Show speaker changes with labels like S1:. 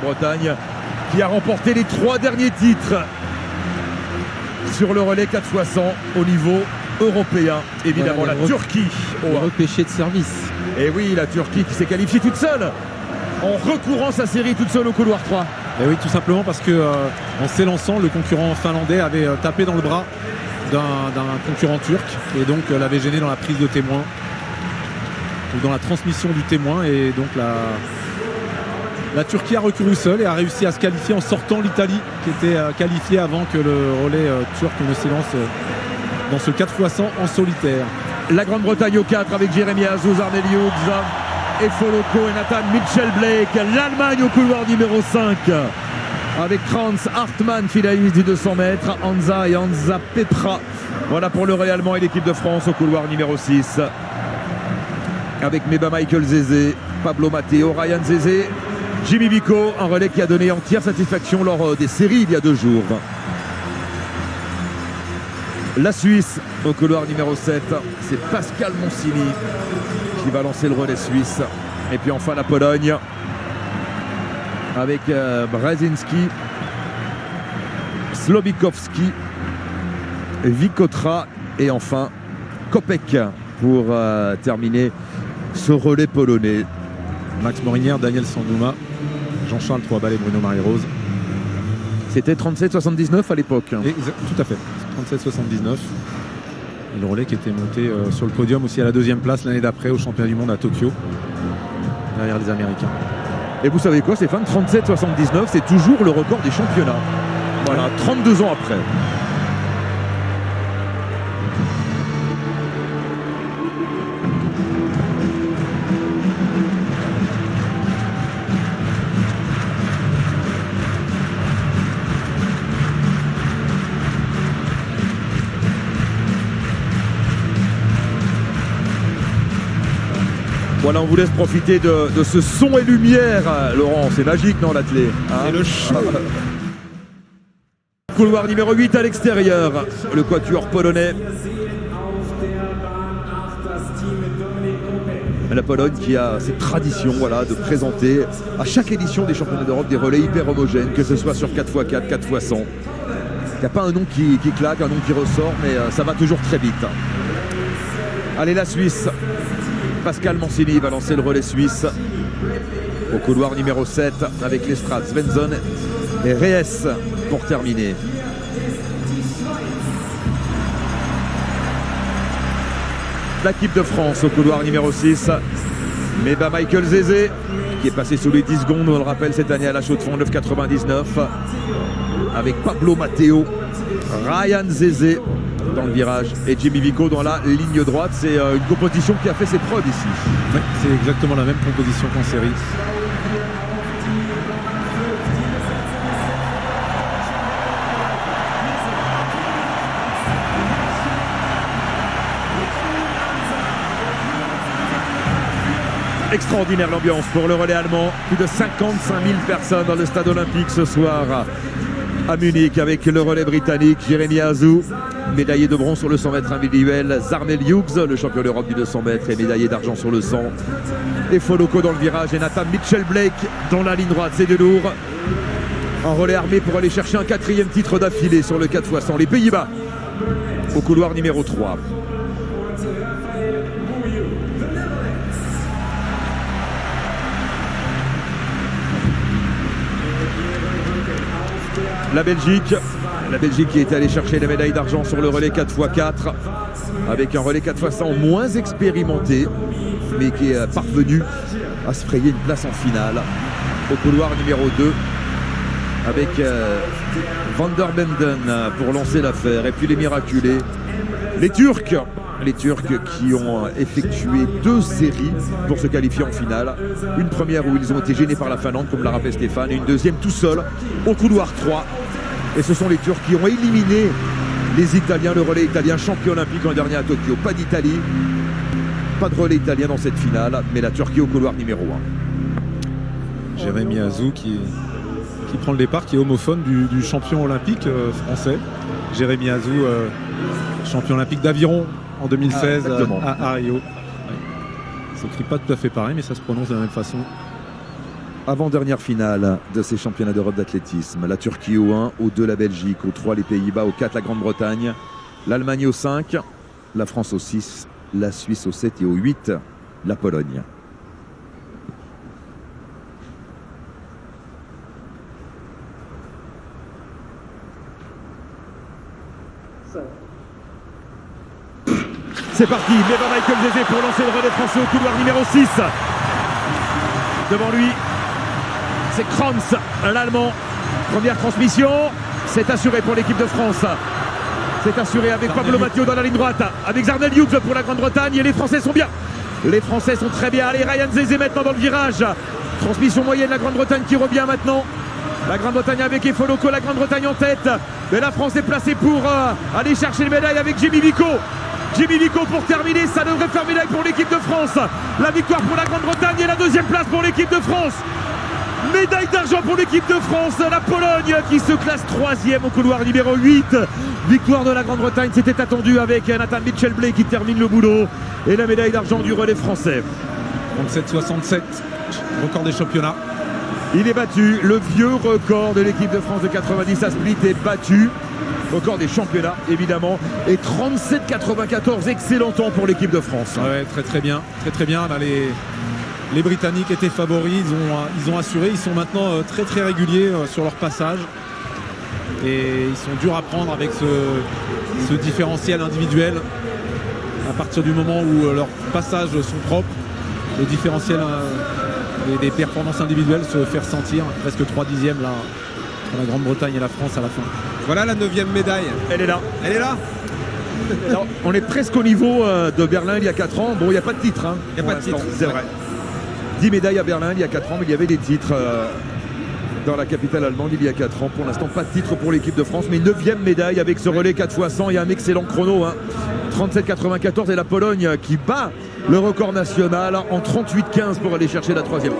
S1: Grande-Bretagne qui a remporté les 3 derniers titres sur le relais 4 x 100 au niveau européen. Évidemment,
S2: voilà,
S1: la Turquie.
S2: Repêché de service.
S1: Et oui, la Turquie qui s'est qualifiée toute seule en recourant sa série toute seule au couloir 3.
S3: Et oui, tout simplement parce que en s'élançant, le concurrent finlandais avait tapé dans le bras d'un concurrent turc et donc l'avait gêné dans la prise de témoin ou dans la transmission du témoin, et donc la Turquie a recouru seule et a réussi à se qualifier en sortant l'Italie qui était qualifiée avant que le relais turc ne s'élance dans ce 4 x 100 en solitaire.
S1: La Grande-Bretagne au 4 avec Jeremy Azouz, Arnel Hughes et Foloko et Nathan Mitchell-Blake. L'Allemagne au couloir numéro 5 avec Kranz, Hartmann, finaliste du 200 mètres, Hansa et Hansa Petra. Voilà pour le relais allemand, et l'équipe de France au couloir numéro 6 avec Meba Michael Zezé, Pablo Matteo, Ryan Zezé, Jimmy Vico, un relais qui a donné entière satisfaction lors des séries il y a 2 jours. La Suisse au couloir numéro 7, c'est Pascal Moncini qui va lancer le relais suisse. Et puis enfin la Pologne avec Brzezinski, Slobikowski, Wikotra et enfin Kopek pour terminer ce relais polonais.
S3: Max Morinière, Daniel Sandouma, Jean-Charles Troisbal et Bruno Marie-Rose.
S1: C'était 37-79 à l'époque.
S3: Tout à fait, 37-79. Et le relais qui était monté sur le podium aussi à la 2e place l'année d'après au championnat du monde à Tokyo, derrière les Américains.
S1: Et vous savez quoi, Stéphane, 37-79, c'est toujours le record des championnats. Voilà, 32 ans après. Voilà, on vous laisse profiter de ce son et lumière. Laurent, c'est magique, non, l'athlé, hein?
S3: C'est le show.
S1: Couloir numéro 8 à l'extérieur, le quatuor polonais. La Pologne qui a cette tradition, voilà, de présenter à chaque édition des championnats d'Europe des relais hyper homogènes, que ce soit sur 4x4, 4x 100. Il n'y a pas un nom qui claque, un nom qui ressort, mais ça va toujours très vite. Allez, la Suisse. Pascal Mancini va lancer le relais suisse au couloir numéro 7 avec l'Estrade, Svensson et Reyes pour terminer. L'équipe de France au couloir numéro 6, Meba Michael Zezé qui est passé sous les 10 secondes, on le rappelle, cette année à la Chaux-de-Fonds, 9,99 avec Pablo Matteo, Ryan Zezé dans le virage et Jimmy Vico dans la ligne droite. C'est une composition qui a fait ses preuves ici.
S3: Oui, c'est exactement la même composition qu'en série.
S1: Extraordinaire l'ambiance pour le relais allemand. Plus de 55 000 personnes dans le stade olympique ce soir à Munich avec le relais britannique. Jeremy Azouz, médaillé de bronze sur le 100 mètres individuel. Arnel Hughes, le champion d'Europe du 200 mètres et médaillé d'argent sur le 100. Et Foloko dans le virage et Nathan Mitchell-Blake dans la ligne droite. C'est de lourd. Un relais armé pour aller chercher un 4e titre d'affilée sur le 4 x 100. Les Pays-Bas au couloir numéro 3. La Belgique qui est allée chercher la médaille d'argent sur le relais 4 x 4 avec un relais 4 x 100 moins expérimenté mais qui est parvenu à se frayer une place en finale au couloir numéro 2 avec Van der Benden pour lancer l'affaire. Et puis les miraculés, les Turcs qui ont effectué 2 séries pour se qualifier en finale. Une première où ils ont été gênés par la Finlande, comme l'a rappelé Stéphane, et une deuxième tout seul au couloir 3. Et ce sont les Turcs qui ont éliminé les Italiens, le relais italien champion olympique l'an dernier à Tokyo. Pas d'Italie, pas de relais italien dans cette finale, mais la Turquie au couloir numéro 1.
S3: Jérémy Azouz qui prend le départ, qui est homophone du champion olympique français. Jérémy Azouz, champion olympique d'aviron en 2016 à Rio. Ouais. Ça s'écrit pas tout à fait pareil, mais ça se prononce de la même façon.
S1: Avant-dernière finale de ces championnats d'Europe d'athlétisme. La Turquie au 1, au 2 la Belgique, au 3 les Pays-Bas, au 4 la Grande-Bretagne, l'Allemagne au 5, la France au 6, la Suisse au 7 et au 8 la Pologne. C'est parti, Never Michael Zézé pour lancer le relais français au couloir numéro 6. Devant lui, c'est Kranz, l'Allemand. Première transmission, c'est assuré pour l'équipe de France. C'est assuré avec Pablo Matteo dans la ligne droite, avec Zarnel Hughes pour la Grande-Bretagne. Et les Français sont bien. Les Français sont très bien. Allez, Ryan Zézé maintenant dans le virage. Transmission moyenne, la Grande-Bretagne qui revient maintenant. La Grande-Bretagne avec Efoloko, la Grande-Bretagne en tête. Mais la France est placée pour aller chercher les médailles avec Jimmy Vico. Jimmy Vico pour terminer, ça devrait faire médaille pour l'équipe de France. La victoire pour la Grande-Bretagne et la deuxième place pour l'équipe de France. Médaille d'argent pour l'équipe de France. La Pologne qui se classe 3e au couloir numéro 8. Victoire de la Grande-Bretagne, c'était attendu avec Nathan Mitchell-Blay qui termine le boulot. Et la médaille d'argent du relais français.
S3: 37-67, record des championnats.
S1: Il est battu, le vieux record de l'équipe de France de 90 à Split est battu. Record des championnats évidemment. Et 37-94, excellent temps pour l'équipe de France.
S3: Ouais, très bien. Là, les Britanniques étaient favoris, ils ont assuré. Ils sont maintenant très réguliers sur leur passage. Et ils sont durs à prendre avec ce différentiel individuel. À partir du moment où leurs passages sont propres, le différentiel des performances individuelles se fait ressentir. Presque 3 dixièmes là, pour la Grande-Bretagne et la France à la fin.
S4: Voilà la 9e médaille.
S1: Elle est là.
S4: Elle est là.
S1: Alors, on est presque au niveau de Berlin il y a 4 ans. Bon, il n'y a pas de titre.
S4: Il n'y a pas de titre.
S1: C'est vrai. 10 médailles à Berlin il y a 4 ans, mais il y avait des titres dans la capitale allemande il y a 4 ans. Pour l'instant, pas de titre pour l'équipe de France, mais 9e médaille avec ce relais 4x100 et un excellent chrono. 37-94 et la Pologne qui bat le record national en 38-15 pour aller chercher la 3e.